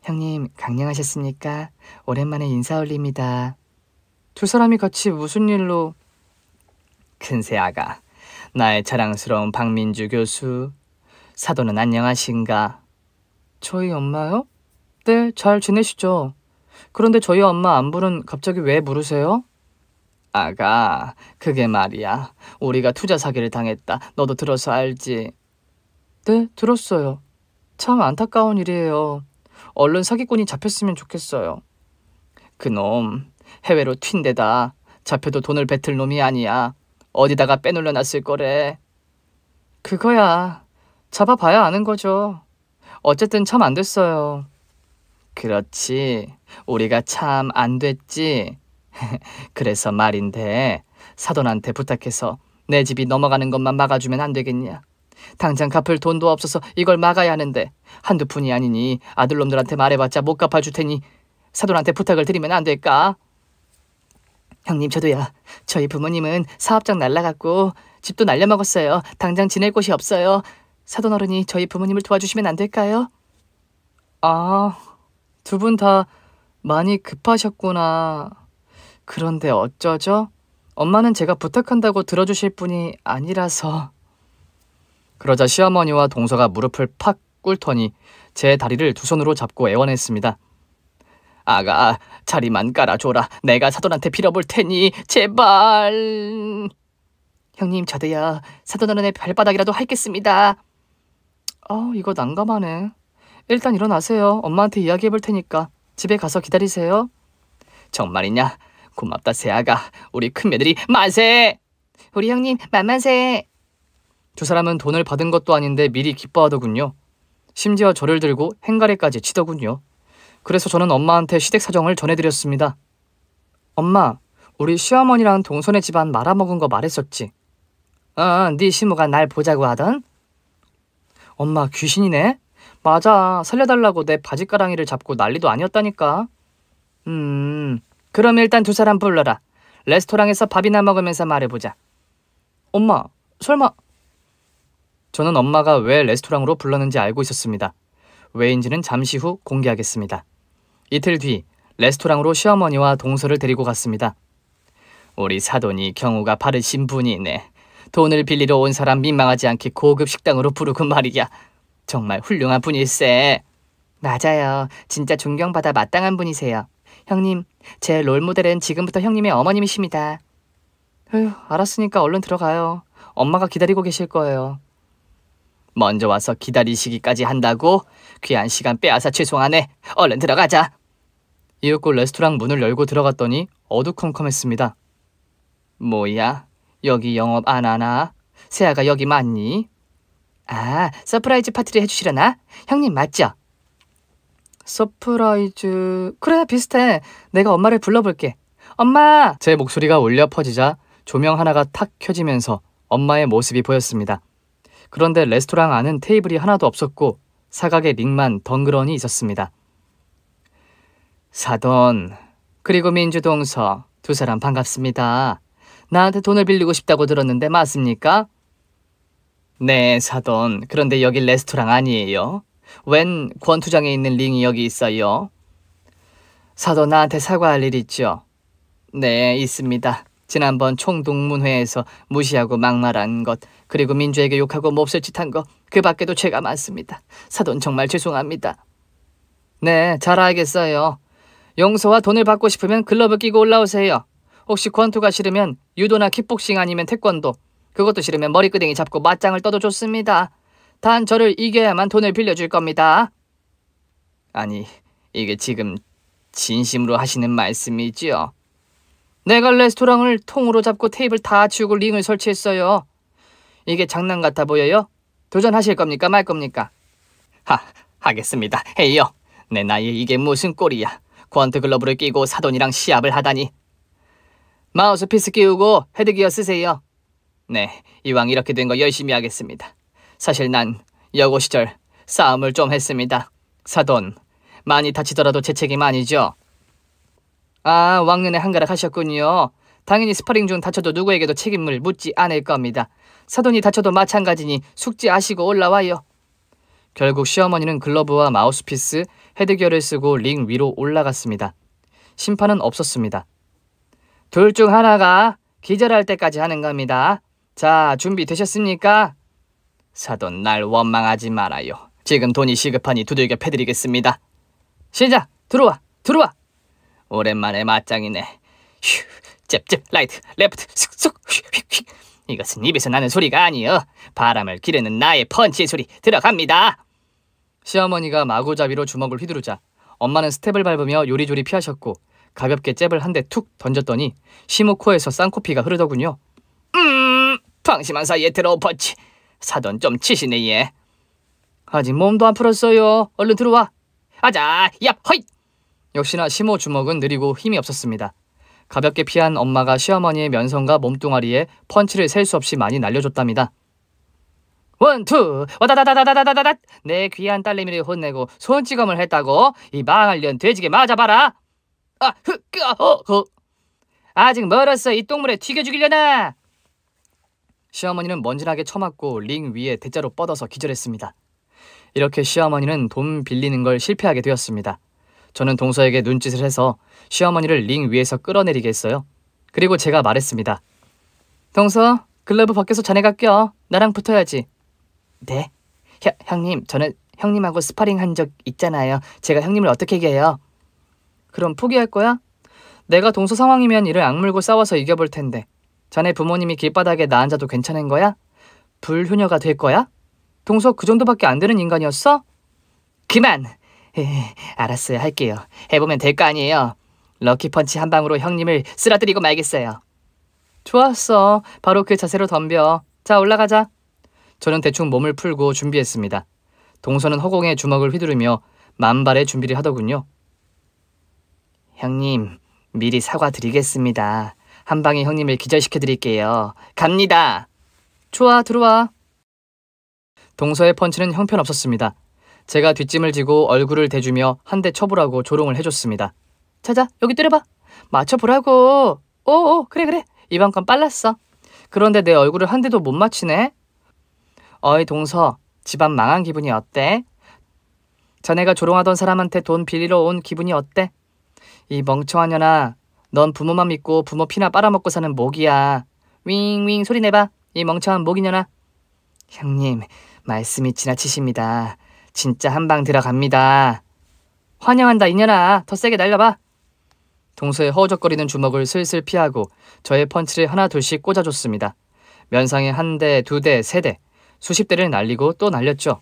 형님, 강령하셨습니까? 오랜만에 인사 올립니다. 두 사람이 같이 무슨 일로? 큰새 아가, 나의 자랑스러운 박민주 교수, 사도는 안녕하신가? 저희 엄마요? 네, 잘 지내시죠? 그런데 저희 엄마 안부는 갑자기 왜 물으세요? 아가, 그게 말이야. 우리가 투자 사기를 당했다. 너도 들어서 알지? 네, 들었어요. 참 안타까운 일이에요. 얼른 사기꾼이 잡혔으면 좋겠어요. 그놈 해외로 튄 데다 잡혀도 돈을 뱉을 놈이 아니야. 어디다가 빼놀려놨을 거래. 그거야. 잡아봐야 아는 거죠. 어쨌든 참 안 됐어요. 그렇지. 우리가 참 안 됐지. 그래서 말인데 사돈한테 부탁해서 내 집이 넘어가는 것만 막아주면 안 되겠냐. 당장 갚을 돈도 없어서 이걸 막아야 하는데 한두 푼이 아니니 아들놈들한테 말해봤자 못 갚아줄 테니 사돈한테 부탁을 드리면 안 될까? 형님, 저도야. 저희 부모님은 사업장 날라갔고 집도 날려먹었어요. 당장 지낼 곳이 없어요. 사돈 어른이 저희 부모님을 도와주시면 안 될까요? 아, 두 분 다 많이 급하셨구나. 그런데 어쩌죠? 엄마는 제가 부탁한다고 들어주실 분이 아니라서. 그러자 시어머니와 동서가 무릎을 팍 꿇더니 제 다리를 두 손으로 잡고 애원했습니다. 아가, 자리만 깔아줘라. 내가 사돈한테 빌어볼 테니 제발. 형님, 저도요. 사돈 어른의 발바닥이라도 핥겠습니다. 이거 난감하네. 일단 일어나세요. 엄마한테 이야기해볼 테니까 집에 가서 기다리세요. 정말이냐? 고맙다 새아가. 우리 큰며느리 만세. 우리 형님 만만세. 두 사람은 돈을 받은 것도 아닌데 미리 기뻐하더군요. 심지어 저를 들고 행가래까지 치더군요. 그래서 저는 엄마한테 시댁 사정을 전해드렸습니다. 엄마, 우리 시어머니랑 동선의 집안 말아먹은 거 말했었지? 네 시모가 날 보자고 하던? 엄마, 귀신이네? 맞아, 살려달라고 내 바지가랑이를 잡고 난리도 아니었다니까. 그럼 일단 두 사람 불러라. 레스토랑에서 밥이나 먹으면서 말해보자. 엄마, 설마 저는 엄마가 왜 레스토랑으로 불렀는지 알고 있었습니다. 왜인지는 잠시 후 공개하겠습니다. 이틀 뒤 레스토랑으로 시어머니와 동서를 데리고 갔습니다. 우리 사돈이 경우가 바르신 분이네. 돈을 빌리러 온 사람 민망하지 않게 고급 식당으로 부르고 말이야. 정말 훌륭한 분일세. 맞아요. 진짜 존경받아 마땅한 분이세요. 형님, 제 롤모델은 지금부터 형님의 어머님이십니다. 에휴, 알았으니까 얼른 들어가요. 엄마가 기다리고 계실 거예요. 먼저 와서 기다리시기까지 한다고? 귀한 시간 빼앗아 죄송하네. 얼른 들어가자. 이윽고 레스토랑 문을 열고 들어갔더니 어두컴컴했습니다. 뭐야? 여기 영업 안 하나? 세아가 여기 맞니? 아, 서프라이즈 파티를 해주시려나? 형님 맞죠? 서프라이즈... 그래, 비슷해. 내가 엄마를 불러볼게. 엄마! 제 목소리가 울려 퍼지자 조명 하나가 탁 켜지면서 엄마의 모습이 보였습니다. 그런데 레스토랑 안은 테이블이 하나도 없었고 사각의 링만 덩그러니 있었습니다. 사돈, 그리고 민주동서, 두 사람 반갑습니다. 나한테 돈을 빌리고 싶다고 들었는데 맞습니까? 네, 사돈. 그런데 여기 레스토랑 아니에요. 웬 권투장에 있는 링이 여기 있어요? 사돈, 나한테 사과할 일 있죠? 네, 있습니다. 지난번 총동문회에서 무시하고 막말한 것, 그리고 민주에게 욕하고 몹쓸 짓 한 거, 그 밖에도 죄가 많습니다. 사돈 정말 죄송합니다. 네, 잘 알겠어요. 용서와 돈을 받고 싶으면 글러브 끼고 올라오세요. 혹시 권투가 싫으면 유도나 킥복싱 아니면 태권도, 그것도 싫으면 머리끄댕이 잡고 맞짱을 떠도 좋습니다. 단 저를 이겨야만 돈을 빌려줄 겁니다. 아니, 이게 지금 진심으로 하시는 말씀이지요? 내가 레스토랑을 통으로 잡고 테이블 다 치우고 링을 설치했어요. 이게 장난 같아 보여요? 도전하실 겁니까 말 겁니까? 하겠습니다. 해요. 내 나이에 이게 무슨 꼴이야. 권투 글러브를 끼고 사돈이랑 시합을 하다니. 마우스피스 끼우고 헤드기어 쓰세요. 네, 이왕 이렇게 된 거 열심히 하겠습니다. 사실 난 여고 시절 싸움을 좀 했습니다. 사돈, 많이 다치더라도 제 책임 아니죠? 아, 왕년에 한가락 하셨군요. 당연히 스파링 중 다쳐도 누구에게도 책임을 묻지 않을 겁니다. 사돈이 다쳐도 마찬가지니 숙지하시고 올라와요. 결국 시어머니는 글러브와 마우스피스, 헤드기어를 쓰고 링 위로 올라갔습니다. 심판은 없었습니다. 둘 중 하나가 기절할 때까지 하는 겁니다. 자, 준비되셨습니까? 사돈, 날 원망하지 말아요. 지금 돈이 시급하니 두들겨 패드리겠습니다. 시작! 들어와! 들어와! 오랜만에 맞짱이네. 휴, 잽잽, 라이트, 레프트, 슥슥, 휙휙. 이것은 입에서 나는 소리가 아니여. 바람을 기르는 나의 펀치의 소리 들어갑니다. 시어머니가 마구잡이로 주먹을 휘두르자 엄마는 스텝을 밟으며 요리조리 피하셨고 가볍게 잽을 한 대 툭 던졌더니 시모 코에서 쌍코피가 흐르더군요. 방심한 사이에 드로우 펀치. 사돈 좀 치시네 얘. 아직 몸도 안 풀었어요. 얼른 들어와. 아자, 얍, 허잇. 역시나 시모 주먹은 느리고 힘이 없었습니다. 가볍게 피한 엄마가 시어머니의 면성과 몸뚱아리에 펀치를 셀 수 없이 많이 날려줬답니다. 원투 와다다다다다다다다. 내 귀한 딸내미를 혼내고 손찌검을 했다고? 이 망할 년 돼지게 맞아봐라. 아직 멀었어. 이 똥물에 튀겨 죽이려나. 시어머니는 먼지나게 처맞고 링 위에 대자로 뻗어서 기절했습니다. 이렇게 시어머니는 돈 빌리는 걸 실패하게 되었습니다. 저는 동서에게 눈짓을 해서 시어머니를 링 위에서 끌어내리게 했어요. 그리고 제가 말했습니다. 동서, 글러브 벗겨서 자네가 껴. 나랑 붙어야지. 네? 형님, 저는 형님하고 스파링 한 적 있잖아요. 제가 형님을 어떻게 이겨요? 그럼 포기할 거야? 내가 동서 상황이면 이를 악물고 싸워서 이겨볼 텐데 자네 부모님이 길바닥에 나 앉아도 괜찮은 거야? 불효녀가 될 거야? 동서 그 정도밖에 안 되는 인간이었어? 그만! 알았어요. 할게요. 해보면 될 거 아니에요. 럭키펀치 한 방으로 형님을 쓰러뜨리고 말겠어요. 좋았어. 바로 그 자세로 덤벼. 자, 올라가자. 저는 대충 몸을 풀고 준비했습니다. 동서는 허공에 주먹을 휘두르며 만발의 준비를 하더군요. 형님, 미리 사과드리겠습니다. 한 방에 형님을 기절시켜드릴게요. 갑니다. 좋아, 들어와. 동서의 펀치는 형편없었습니다. 제가 뒷짐을 지고 얼굴을 대주며 한 대 쳐보라고 조롱을 해줬습니다. 자자, 여기 때려봐. 맞춰보라고. 오, 그래. 이번 건 빨랐어. 그런데 내 얼굴을 한 대도 못 맞히네. 어이 동서, 집안 망한 기분이 어때? 자네가 조롱하던 사람한테 돈 빌리러 온 기분이 어때? 이 멍청한 년아, 넌 부모만 믿고 부모 피나 빨아먹고 사는 모기야. 윙윙 소리 내봐, 이 멍청한 모기년아. 형님, 말씀이 지나치십니다. 진짜 한 방 들어갑니다. 환영한다 이년아, 더 세게 날려봐. 동서의 허우적거리는 주먹을 슬슬 피하고 저의 펀치를 하나 둘씩 꽂아줬습니다. 면상에 한 대, 두 대, 세 대, 수십 대를 날리고 또 날렸죠.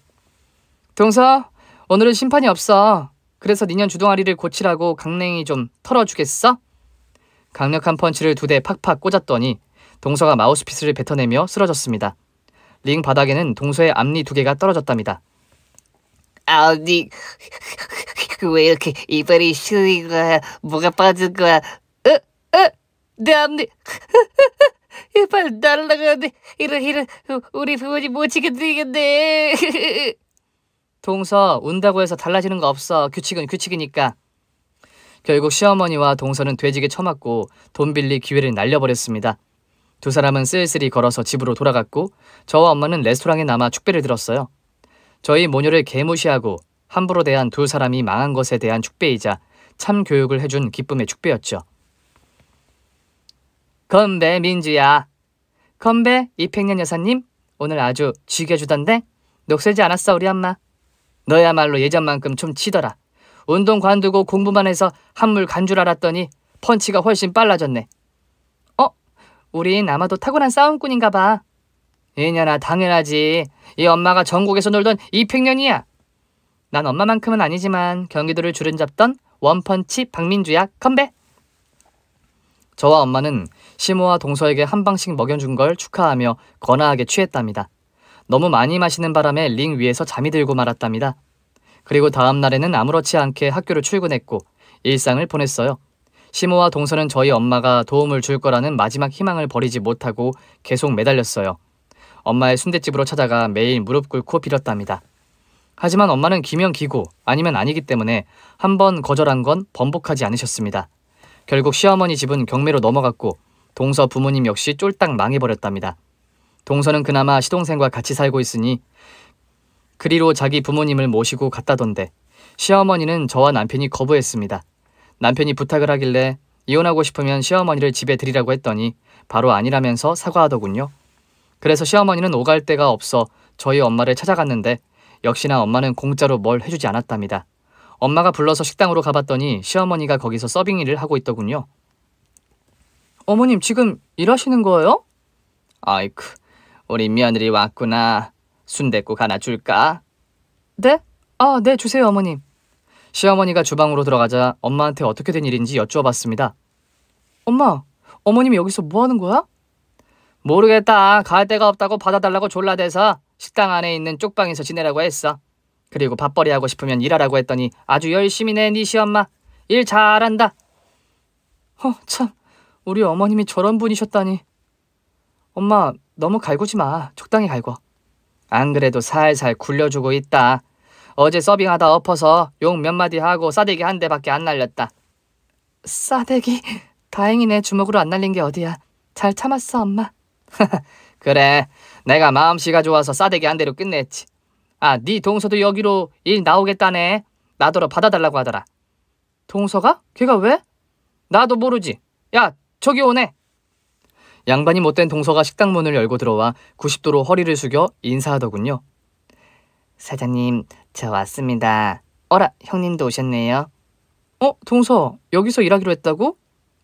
동서, 오늘은 심판이 없어. 그래서 니년 주둥아리를 고치라고 강냉이 좀 털어주겠어? 강력한 펀치를 두 대 팍팍 꽂았더니 동서가 마우스피스를 뱉어내며 쓰러졌습니다. 링 바닥에는 동서의 앞니 두 개가 떨어졌답니다. 니 왜 이렇게 이빨이 시린 거야? 뭐가 빠진 거야? 내 앞니 이빨 날라가는데 이런 우리 부모님 못 지켜드리겠네. 동서, 운다고 해서 달라지는 거 없어. 규칙은 규칙이니까. 결국 시어머니와 동서는 돼지게 처맞고 돈 빌릴 기회를 날려버렸습니다. 두 사람은 쓸쓸히 걸어서 집으로 돌아갔고 저와 엄마는 레스토랑에 남아 축배를 들었어요. 저희 모녀를 개무시하고 함부로 대한 두 사람이 망한 것에 대한 축배이자 참 교육을 해준 기쁨의 축배였죠. 건배 민주야. 건배 이팽년 여사님, 오늘 아주 죽여주던데? 녹슬지 않았어 우리 엄마. 너야말로 예전만큼 좀 치더라. 운동 관두고 공부만 해서 한물 간 줄 알았더니 펀치가 훨씬 빨라졌네. 우린 아마도 타고난 싸움꾼인가 봐. 이년아, 당연하지. 이 엄마가 전국에서 놀던 이팽년이야. 난 엄마만큼은 아니지만 경기도를 주름잡던 원펀치 박민주야. 컴백. 저와 엄마는 시모와 동서에게 한 방씩 먹여준 걸 축하하며 거나하게 취했답니다. 너무 많이 마시는 바람에 링 위에서 잠이 들고 말았답니다. 그리고 다음 날에는 아무렇지 않게 학교를 출근했고 일상을 보냈어요. 시모와 동서는 저희 엄마가 도움을 줄 거라는 마지막 희망을 버리지 못하고 계속 매달렸어요. 엄마의 순댓집으로 찾아가 매일 무릎 꿇고 빌었답니다. 하지만 엄마는 기면 기고 아니면 아니기 때문에 한 번 거절한 건 번복하지 않으셨습니다. 결국 시어머니 집은 경매로 넘어갔고 동서 부모님 역시 쫄딱 망해버렸답니다. 동서는 그나마 시동생과 같이 살고 있으니 그리로 자기 부모님을 모시고 갔다던데 시어머니는 저와 남편이 거부했습니다. 남편이 부탁을 하길래 이혼하고 싶으면 시어머니를 집에 들이라고 했더니 바로 아니라면서 사과하더군요. 그래서 시어머니는 오갈 데가 없어 저희 엄마를 찾아갔는데 역시나 엄마는 공짜로 뭘 해주지 않았답니다. 엄마가 불러서 식당으로 가봤더니 시어머니가 거기서 서빙 일을 하고 있더군요. 어머님 지금 일하시는 거예요? 아이쿠, 우리 며느리 왔구나. 순댓국 하나 줄까? 네? 네, 주세요 어머님. 시어머니가 주방으로 들어가자 엄마한테 어떻게 된 일인지 여쭈어봤습니다. 엄마, 어머님이 여기서 뭐 하는 거야? 모르겠다. 갈 데가 없다고 받아달라고 졸라대서 식당 안에 있는 쪽방에서 지내라고 했어. 그리고 밥벌이 하고 싶으면 일하라고 했더니 아주 열심히 내 네 시엄마. 일 잘한다. 참, 우리 어머님이 저런 분이셨다니. 엄마, 너무 갈구지 마. 적당히 갈궈. 안 그래도 살살 굴려주고 있다. 어제 서빙하다 엎어서 욕 몇 마디 하고 싸대기 한 대밖에 안 날렸다. 싸대기? 다행이네. 주먹으로 안 날린 게 어디야. 잘 참았어 엄마. 그래, 내가 마음씨가 좋아서 싸대기 한 대로 끝냈지. 네 동서도 여기로 일 나오겠다네. 나더러 받아달라고 하더라. 동서가? 걔가 왜? 나도 모르지. 야, 저기 오네. 양반이 못된 동서가 식당 문을 열고 들어와 90도로 허리를 숙여 인사하더군요. 사장님, 저 왔습니다. 어라, 형님도 오셨네요. 동서, 여기서 일하기로 했다고?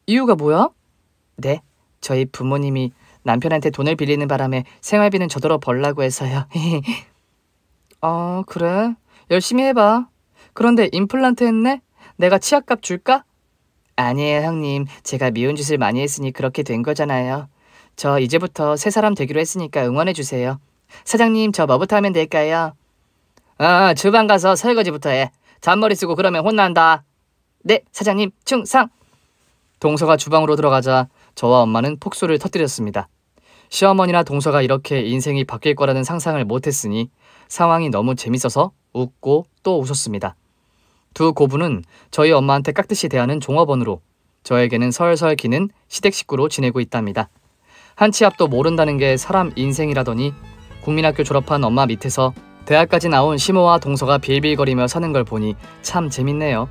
이유가 뭐야? 네, 저희 부모님이 남편한테 돈을 빌리는 바람에 생활비는 저더러 벌라고 해서요. 그래? 열심히 해봐. 그런데 임플란트 했네? 내가 치약값 줄까? 아니에요 형님, 제가 미운 짓을 많이 했으니 그렇게 된 거잖아요. 저 이제부터 새 사람 되기로 했으니까 응원해주세요. 사장님, 저 뭐부터 하면 될까요? 주방 가서 설거지부터 해. 잔머리 쓰고 그러면 혼난다. 네, 사장님, 충성! 동서가 주방으로 들어가자 저와 엄마는 폭소를 터뜨렸습니다. 시어머니나 동서가 이렇게 인생이 바뀔 거라는 상상을 못했으니 상황이 너무 재밌어서 웃고 또 웃었습니다. 두 고부는 저희 엄마한테 깍듯이 대하는 종업원으로 저에게는 설설 기는 시댁 식구로 지내고 있답니다. 한 치 앞도 모른다는 게 사람 인생이라더니 국민학교 졸업한 엄마 밑에서 대학까지 나온 시모와 동서가 빌빌거리며 사는 걸 보니 참 재밌네요.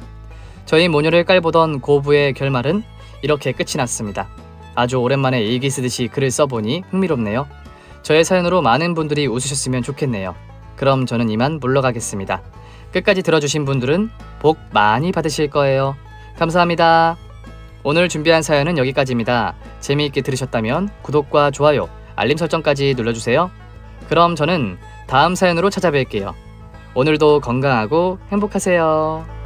저희 모녀를 깔보던 고부의 결말은 이렇게 끝이 났습니다. 아주 오랜만에 일기 쓰듯이 글을 써보니 흥미롭네요. 저의 사연으로 많은 분들이 웃으셨으면 좋겠네요. 그럼 저는 이만 물러가겠습니다. 끝까지 들어주신 분들은 복 많이 받으실 거예요. 감사합니다. 오늘 준비한 사연은 여기까지입니다. 재미있게 들으셨다면 구독과 좋아요, 알림 설정까지 눌러주세요. 그럼 저는 다음 사연으로 찾아뵐게요. 오늘도 건강하고 행복하세요.